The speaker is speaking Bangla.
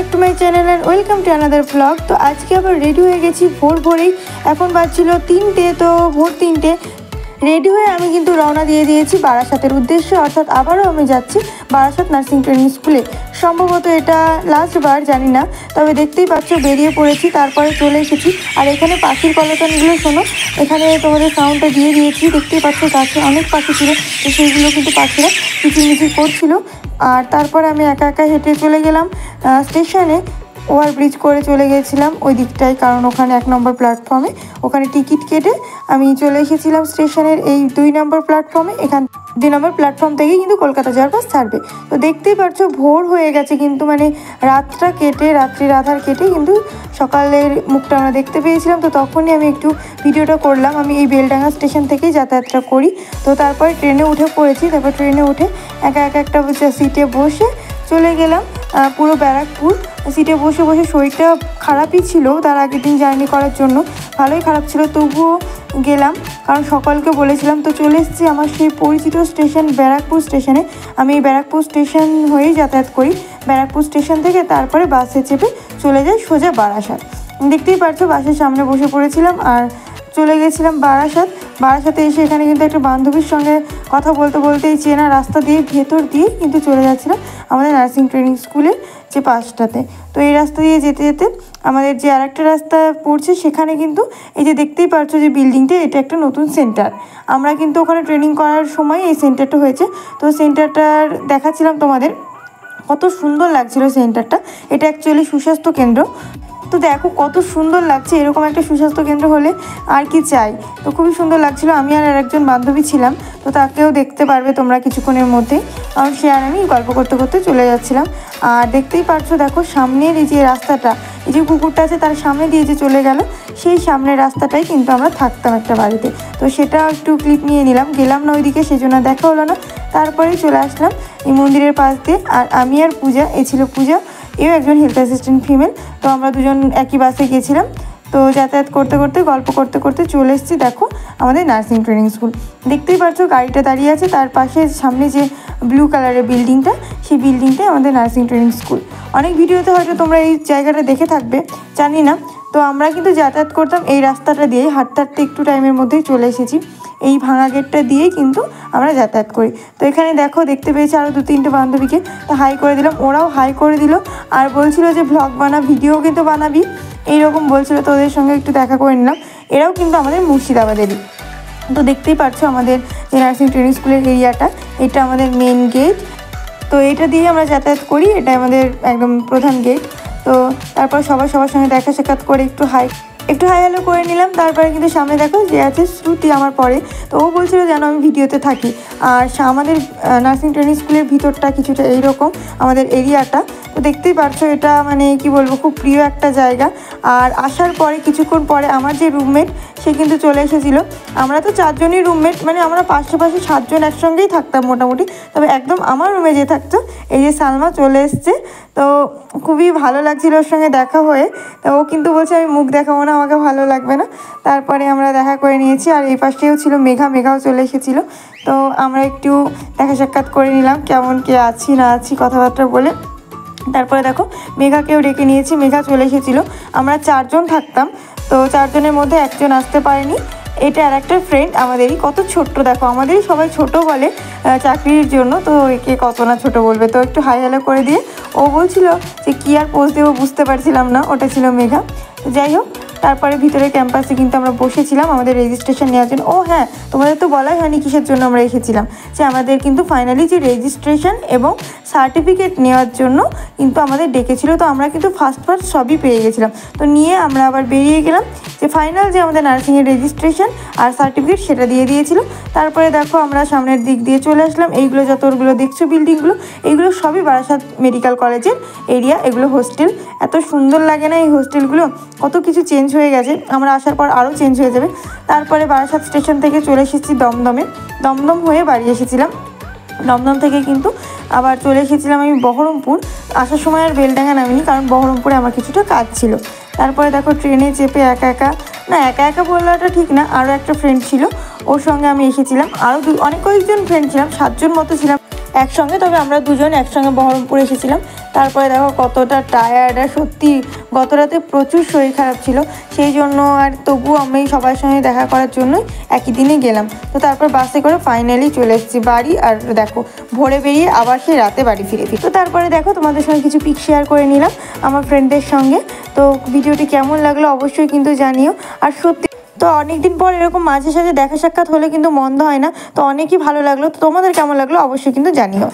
Back to my channel and welcome to another blog. तो आज के आবার रेडी হয়ে গেছি ভোর ভোরেই। এখন বাজছিল 3টে, তো ভোর 3টে रेडी হয়ে আমি কিন্তু রওনা দিয়ে দিয়েছি বারাসাতের উদ্দেশ্যে। অর্থাৎ আবারও আমি যাচ্ছি বারাসাত নার্সিং ট্রেনিং স্কুলে। সম্ভবত এটা লাস্ট বার, জানি না, তবে দেখতেই পাচ্ছ বেরিয়ে পড়েছি। তারপরে চলে এসেছি। আর এখানে পাখির কলতানগুলো শোনো, এখানে তোমাদের সাউন্ডটা দিয়ে দিয়েছি। দেখতেই পাচ্ছ গাছে অনেক পাখি ছিল, তো সেইগুলো কিন্তু পাখিরা কিচিরমিচির করছিল। আর তারপরে আমি একা একা হেঁটে চলে গেলাম স্টেশনে। ওভারব্রিজ করে চলে গেছিলাম ওই দিকটায়, কারণ ওখানে 1 নম্বর প্ল্যাটফর্মে ওখানে টিকিট কেটে আমি চলে এসেছিলাম স্টেশনের এই 2 নম্বর প্ল্যাটফর্মে। এখান 2 নম্বর প্ল্যাটফর্ম থেকেই কিন্তু কলকাতা যাওয়ার বাস ছাড়বে। তো দেখতেই পাচ্ছ ভোর হয়ে গেছে, কিন্তু মানে রাতটা কেটে, রাত্রির আধার কেটে কিন্তু সকালের মুখটা আমরা দেখতে পেয়েছিলাম। তো তখনই আমি একটু ভিডিওটা করলাম। আমি এই বেলডাঙ্গা স্টেশন থেকেই যাতায়াতটা করি। তো তারপরে ট্রেনে উঠে পড়েছি। তারপর ট্রেনে উঠে একা একটা সিটে বসে চলে গেলাম পুরো ব্যারাকপুর। সিটে বসে বসে শরীরটা খারাপই ছিল, তার আগের দিন জার্নি করার জন্য ভালোই খারাপ ছিল, তবুও গেলাম কারণ সকলকে বলেছিলাম। তো চলে এসেছি আমার সেই পরিচিত স্টেশন ব্যারাকপুর স্টেশনে। আমি এই ব্যারাকপুর স্টেশন হয়েই যাতায়াত করি। ব্যারাকপুর স্টেশন থেকে তারপরে বাসে চেপে চলে যাই সোজা বারাসাত। দেখতেই পাচ্ছ বাসের সামনে বসে পড়েছিলাম আর চলে গেছিলাম বারাসাতে এসে এখানে কিন্তু একটা বান্ধবীর সঙ্গে কথা বলতে বলতে এই চেনা রাস্তা দিয়ে ভেতর দিয়ে কিন্তু চলে যাচ্ছিলাম আমাদের নার্সিং ট্রেনিং স্কুলের যে পাশটাতে। তো এই রাস্তা দিয়ে যেতে যেতে আমাদের যে আরেকটা রাস্তা পড়ছে, সেখানে কিন্তু এই যে দেখতেই পাচ্ছ যে বিল্ডিংটা, এটা একটা নতুন সেন্টার। আমরা কিন্তু ওখানে ট্রেনিং করার সময় এই সেন্টারটা হয়েছে। তো সেন্টারটার দেখাচ্ছিলাম তোমাদের, কত সুন্দর লাগছিল সেন্টারটা। এটা অ্যাকচুয়ালি সুস্বাস্থ্য কেন্দ্র। তো দেখো কত সুন্দর লাগছে, এরকম একটা সুস্বাস্থ্য কেন্দ্র হলে আর কি চাই। তো খুবই সুন্দর লাগছিল। আমি আর একজন বান্ধবী ছিলাম, তো তাকেও দেখতে পারবে তোমরা কিছুক্ষণের মধ্যেই, কারণ সে আর আমি গল্প করতে করতে চলে যাচ্ছিলাম। আর দেখতেই পারছো দেখো সামনের এই যে রাস্তাটা, এই যে কুকুরটা আছে তার সামনে দিয়ে যে চলে গেল, সেই সামনের রাস্তাটাই কিন্তু আমরা থাকতাম একটা বাড়িতে। তো সেটা একটু ক্লিপ নিয়ে নিলাম, গেলাম না ওইদিকে, সেই জন্য দেখা হলো না। তারপরেই চলে আসলাম এই মন্দিরের পাশ দিয়ে। আর আমি আর পূজা, এই ছিল পূজা, এও একজন হেলথ অ্যাসিস্ট্যান্ট ফিমেল। তো আমরা দুজন একই বাসে গেছিলাম। তো যাতায়াত করতে করতে গল্প করতে করতে চলে এসেছি দেখো আমাদের নার্সিং ট্রেনিং স্কুল। দেখতেই পাচ্ছ গাড়িটা দাঁড়িয়ে আছে, তার পাশে সামনে যে ব্লু কালারের বিল্ডিংটা, সেই বিল্ডিংটাই আমাদের নার্সিং ট্রেনিং স্কুল। অনেক ভিডিওতে হয়তো তোমরা এই জায়গাটা দেখে থাকবে, জানি না। তো আমরা কিন্তু যাতায়াত করতাম এই রাস্তাটা দিয়েই, হাঁটতে হাঁটতে একটু টাইমের মধ্যেই চলে এসেছি। এই ভাঙা গেটটা দিয়েই কিন্তু আমরা যাতায়াত করি। তো এখানে দেখো দেখতে পেয়েছি আরও 2-3টে বান্ধবীকে, তো হাই করে দিলাম, ওরাও হাই করে দিল। আর বলছিল যে ব্লগ বানা, ভিডিও কিন্তু বানাবি, এইরকম বলছিল। তো ওদের সঙ্গে একটু দেখা করে নিলাম। এরাও কিন্তু আমাদের মুর্শিদাবাদেরই। তো দেখতেই পাচ্ছ আমাদের যে নার্সিং ট্রেনিং স্কুলের এরিয়াটা, এটা আমাদের মেন গেট। তো এটা দিয়ে আমরা যাতায়াত করি, এটা আমাদের একদম প্রধান গেট। তো তারপর সবার সঙ্গে দেখা সাক্ষাৎ করে একটু হাই হ্যালো করে নিলাম। তারপরে কিন্তু সামনে দেখো যে আছে শ্রুতি আমার পরে, তো ও বলছিল যেন আমি ভিডিওতে থাকি। আর আমাদের নার্সিং ট্রেনিং স্কুলের ভিতরটা কিছুটা এইরকম আমাদের এরিয়াটা। তো দেখতেই পারছো এটা মানে কি বলবো, খুব প্রিয় একটা জায়গা। আর আসার পরে কিছুক্ষণ পরে আমার যে রুমমেট, সে কিন্তু চলে এসেছিলো। আমরা তো 4 জনই রুমমেট, মানে আমরা পাশাপাশি 7 জন একসঙ্গেই থাকতাম মোটামুটি। তবে একদম আমার রুমে যে থাকতো এই যে সালমা চলে এসছে। তো খুবই ভালো লাগছিল ওর সঙ্গে দেখা হয়ে। তো ও কিন্তু বলছে আমি মুখ দেখাবো না, আমাকে ভালো লাগবে না। তারপরে আমরা দেখা করে নিয়েছি। আর এই পাশেও ছিল মেঘাও চলে এসেছিলো। তো আমরা একটু দেখা সাক্ষাৎ করে নিলাম, কেমন কে আছি না আছি কথাবার্তা বলে। তারপরে দেখো মেঘাকেও ডেকে নিয়েছি, মেঘা চলে এসেছিলো। আমরা 4 জন থাকতাম, তো 4 জনের মধ্যে একজন আসতে পারেনি। এটা আর একটা ফ্রেন্ড আমাদেরই, কত ছোট্ট দেখো, আমাদেরই সবাই ছোট বলে চাকরির জন্য। তো একে কত না ছোট বলবে। তো একটু হাই হ্যালো করে দিয়ে ও বলছিল যে কী আর পোজ দেবো বুঝতে পারছিলাম না, ওটা ছিল মেঘা। তো যাই হোক, তারপরে ভিতরে ক্যাম্পাসে কিন্তু আমরা বসেছিলাম আমাদের রেজিস্ট্রেশন নেওয়ার জন্য। ও হ্যাঁ, তোমাদের তো বলাই হয়নি কিসের জন্য আমরা এসেছিলাম, যে আমাদের কিন্তু ফাইনালি যে রেজিস্ট্রেশন এবং সার্টিফিকেট নেওয়ার জন্য কিন্তু আমাদের ডেকেছিল। তো আমরা কিন্তু ফার্স্ট সবই পেয়ে গেছিলাম। তো নিয়ে আমরা আবার বেরিয়ে গেলাম, যে ফাইনাল যে আমাদের নার্সিংয়ের রেজিস্ট্রেশন আর সার্টিফিকেট সেটা দিয়ে দিয়েছিল। তারপরে দেখো আমরা সামনের দিক দিয়ে চলে আসলাম। এইগুলো যতগুলো দেখছো বিল্ডিংগুলো, এইগুলো সবই বারাসাত মেডিকেল কলেজের এরিয়া। এগুলো হোস্টেল, এত সুন্দর লাগে না এই হোস্টেলগুলো, কত কিছু চেঞ্জ হয়ে গেছে। আমরা আসার পর আরও চেঞ্জ হয়ে যাবে। তারপরে বারাসাত স্টেশন থেকে চলে এসেছি দমদম হয়ে বাড়ি এসেছিলাম। দমদম থেকে কিন্তু আবার চলে এসেছিলাম আমি বহরমপুর। আসার সময় আর বেলডাঙ্গা নামিনি, কারণ বহরমপুরে আমার কিছুটা কাজ ছিল। তারপরে দেখো ট্রেনে চেপে একা একা বলাটা ঠিক না, আরও একটা ফ্রেন্ড ছিল, ওর সঙ্গে আমি এসেছিলাম। আরও অনেক কয়েকজন ফ্রেন্ড ছিলাম, 7 জন মতো ছিলাম। একসঙ্গে, তবে আমরা দুজন একসঙ্গে বহরমপুর এসেছিলাম। তারপরে দেখো কতটা টায়ার্ড, আর সত্যি গত রাতে প্রচুর শরীর খারাপ ছিল, সেই জন্য আর তবুও আমি সবার সঙ্গে দেখা করার জন্যই একই দিনে গেলাম। তো তারপর বাসে করে ফাইনালি চলে এসেছি বাড়ি। আর দেখো ভোরে বেরিয়ে আবার সেই রাতে বাড়ি ফিরেছি। তো তারপরে দেখো তোমাদের সঙ্গে কিছু পিক শেয়ার করে নিলাম আমার ফ্রেন্ডদের সঙ্গে। তো ভিডিওটি কেমন লাগলো অবশ্যই কিন্তু জানিও। আর সত্যি তো অনেকদিন পর এরকম মাঝে সাঝে দেখা সাক্ষাৎ হলে কিন্তু মন্দ হয় না, তো অনেকই ভালো লাগলো। তো তোমাদের কেমন লাগলো অবশ্যই কিন্তু জানিও।